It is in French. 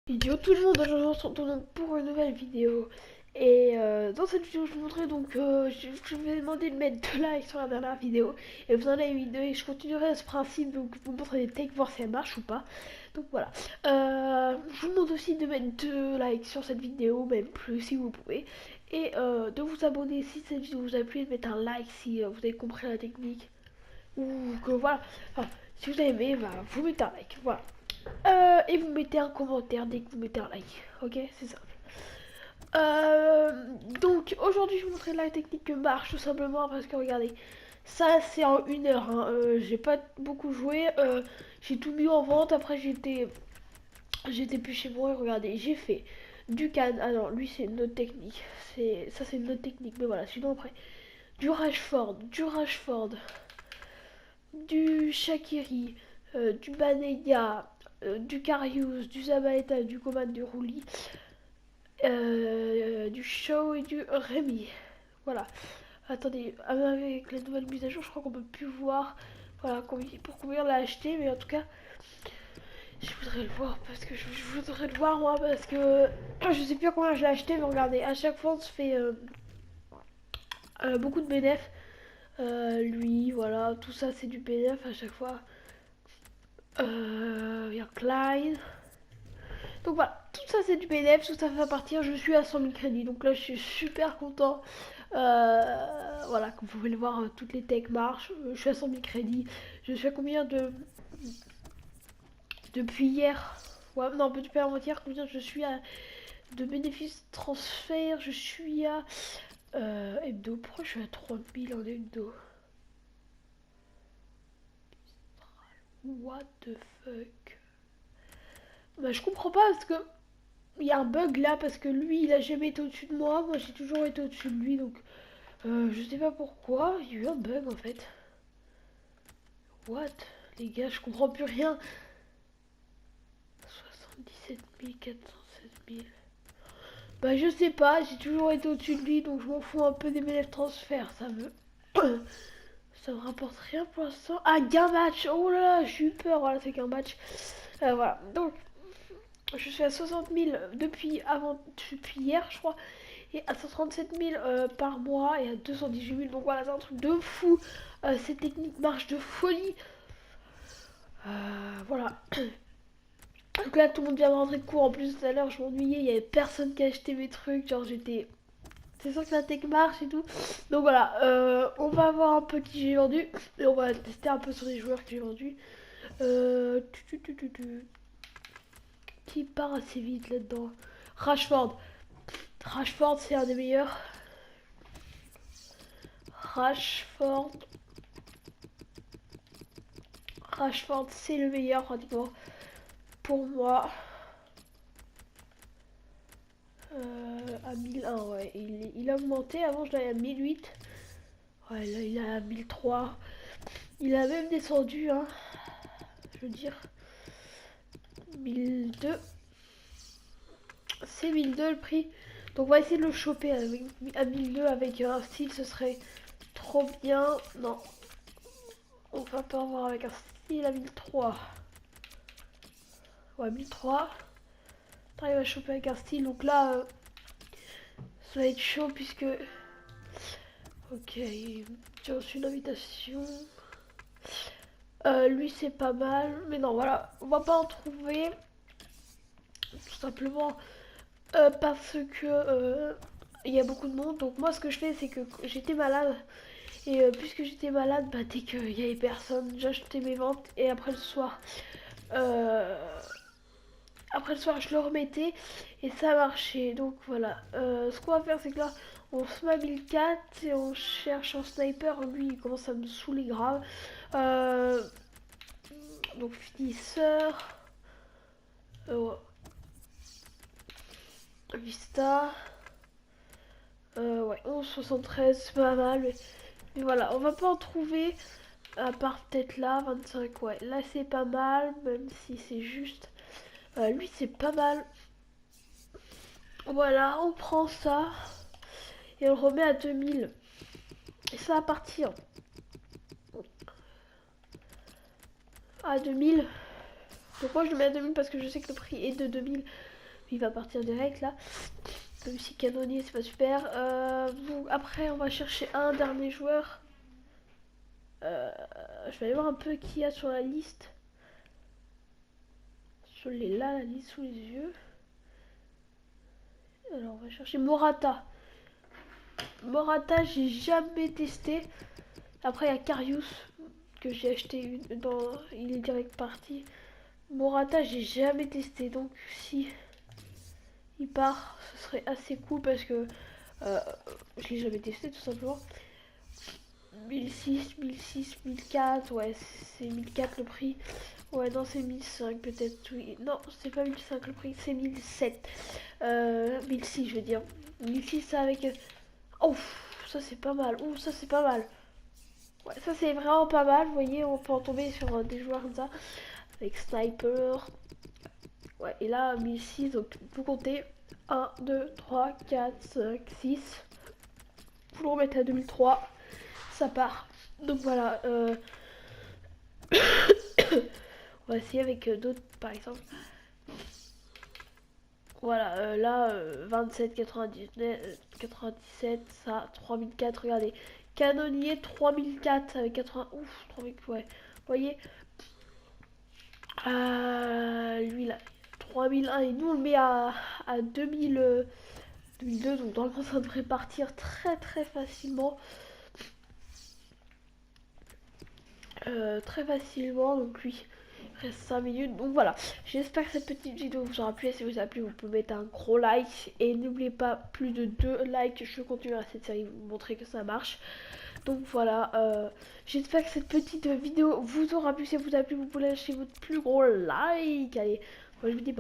Idiot tout le monde, aujourd'hui on se retrouve donc pour une nouvelle vidéo. Et dans cette vidéo je vous montrerai donc, je vous ai demandé de mettre 2 likes sur la dernière vidéo. Et vous en avez mis 2 et je continuerai ce principe, donc vous montrer des takes, voir si elle marche ou pas. Donc voilà. Je vous demande aussi de mettre 2 likes sur cette vidéo, même plus si vous pouvez. Et de vous abonner si cette vidéo vous a plu, et de mettre un like si vous avez compris la technique. Ou que voilà. Enfin, si vous avez aimé, bah, vous mettez un like. Voilà. Et vous mettez un commentaire dès que vous mettez un like. Ok, c'est simple. Donc aujourd'hui je vais vous montrer la technique que marche tout simplement parce que regardez, ça c'est en 1 heure. Hein. J'ai pas beaucoup joué. J'ai tout mis en vente. Après j'étais plus chez moi. Et regardez, j'ai fait du can. Ah non, lui c'est une autre technique. Ça c'est une autre technique. Mais voilà, sinon après du Rashford, du Shaqiri, du Banega, du Karius, du Zabaleta, du Coman, du Rouli, du Shaw et du Rémi. Voilà. Attendez, avec la nouvelle mise à jour, je crois qu'on peut plus voir voilà, pour combien on l'a acheté, mais en tout cas, je voudrais le voir parce que je voudrais le voir moi parce que je sais plus combien je l'ai acheté, mais regardez, à chaque fois on se fait beaucoup de bénéf. Lui, voilà, tout ça c'est du bénéf à chaque fois. Il y a Klein. Donc voilà, tout ça c'est du PDF, tout ça fait partir. Je suis à 100 000 crédits, donc là je suis super content. Voilà, comme vous pouvez le voir, toutes les techs marchent. Je suis à 100 000 crédits. Je suis à combien depuis hier? Ouais, non, depuis avant-hier, combien je suis à de bénéfices transfert? Je suis à hebdo. Pourquoi je suis à 30 000 en hebdo? What the fuck? Bah, je comprends pas parce que il y a un bug là parce que lui il a jamais été au-dessus de moi, moi j'ai toujours été au-dessus de lui donc je sais pas pourquoi, il y a eu un bug en fait. What? Les gars, je comprends plus rien. 77 000, 407 000. Bah je sais pas, j'ai toujours été au-dessus de lui donc je m'en fous un peu des ménages transferts, ça me... ça me rapporte rien pour l'instant. Ah, gain match, oh là là, j'ai eu peur, voilà c'est qu'un match. Voilà, donc je suis à 60 000 depuis hier je crois. Et à 137 000 par mois et à 218 000. Donc voilà, c'est un truc de fou. Ces techniques marchent de folie. Voilà. Donc là, tout le monde vient de rentrer de cours. En plus, tout à l'heure, je m'ennuyais. Il y avait personne qui achetait mes trucs. Genre, j'étais. C'est sûr que la tech marche et tout. Donc voilà, on va voir un peu qui j'ai vendu. Et on va tester un peu sur les joueurs que j'ai vendus. Euh, Qui part assez vite là-dedans? Rashford. Rashford, c'est un des meilleurs. Rashford. Rashford, c'est le meilleur pratiquement pour moi. À 1001, ouais. Il a augmenté. Avant, je l'avais à 1008. Ouais, là, il est à 1003. Il a même descendu, hein. Je veux dire, 1002. C'est 1002 le prix. Donc, on va essayer de le choper à 1002 avec un style. Ce serait trop bien. Non, on va pas avoir avec un style à 1003. Ouais, 1003. T'arrives à choper avec un style. Donc là, ça va être chaud puisque... Ok, j'ai reçu une invitation. Lui c'est pas mal, mais non voilà, on va pas en trouver. Tout simplement parce que il y a beaucoup de monde. Donc moi ce que je fais c'est que j'étais malade. Et puisque j'étais malade, bah, dès qu'il y avait personne, j'achetais mes ventes. Et euh, après le soir je le remettais. Et ça marchait. Donc voilà, ce qu'on va faire c'est que là on se met à 1004 et on cherche un sniper. Lui il commence à me saouler grave. Euh, donc finisseur. Vista. Ouais, 11,73, c'est pas mal. Mais voilà, on va pas en trouver. À part peut-être là, 25, ouais. Là c'est pas mal, même si c'est juste. Lui c'est pas mal. Voilà, on prend ça. Et on le remet à 2000. Et ça va partir. À 2000. Donc moi je le mets à 2000 parce que je sais que le prix est de 2000. Il va partir direct là. Même si canonnier c'est pas super. Bon, après on va chercher un dernier joueur. Je vais aller voir un peu qui y a sur la liste. Je l'ai là, la liste sous les yeux. Alors on va chercher Morata. Morata j'ai jamais testé. Après il y a Karius que j'ai acheté dans. Il est direct parti. Morata j'ai jamais testé, donc si il part ce serait assez cool parce que je l'ai jamais testé tout simplement. 1006, 1006, 1004, ouais c'est 1004 le prix. Ouais non c'est 1005 peut-être, oui. Non c'est pas 1005 le prix, c'est 1007. 1006 je veux dire. 1006 ça avec... Oh ça c'est pas mal, oh ça c'est pas mal. Ouais ça c'est vraiment pas mal, vous voyez on peut en tomber sur des joueurs comme ça. Avec Sniper. Ouais et là 1006 donc vous comptez 1, 2, 3, 4, 5, 6. Vous le remettez à 2003. Ça part. Donc voilà. On va essayer avec d'autres par exemple. Voilà, là 27, 99, 97, ça 3004, regardez. Canonnier 3004 avec 80. Ouf, 3000, ouais. Vous voyez, lui là, 3001 et nous on le met à 2000, 2002, donc normalement ça devrait partir très très facilement. Très facilement, donc lui il reste 5 minutes. Donc voilà, j'espère que cette petite vidéo vous aura plu. Si vous a plu, vous pouvez mettre un gros like et n'oubliez pas, plus de 2 likes, je continue à cette série, vous montrer que ça marche. Donc voilà, j'espère que cette petite vidéo vous aura plu. Si elle vous a plu, vous pouvez lâcher votre plus gros like. Allez, moi je vous dis bye.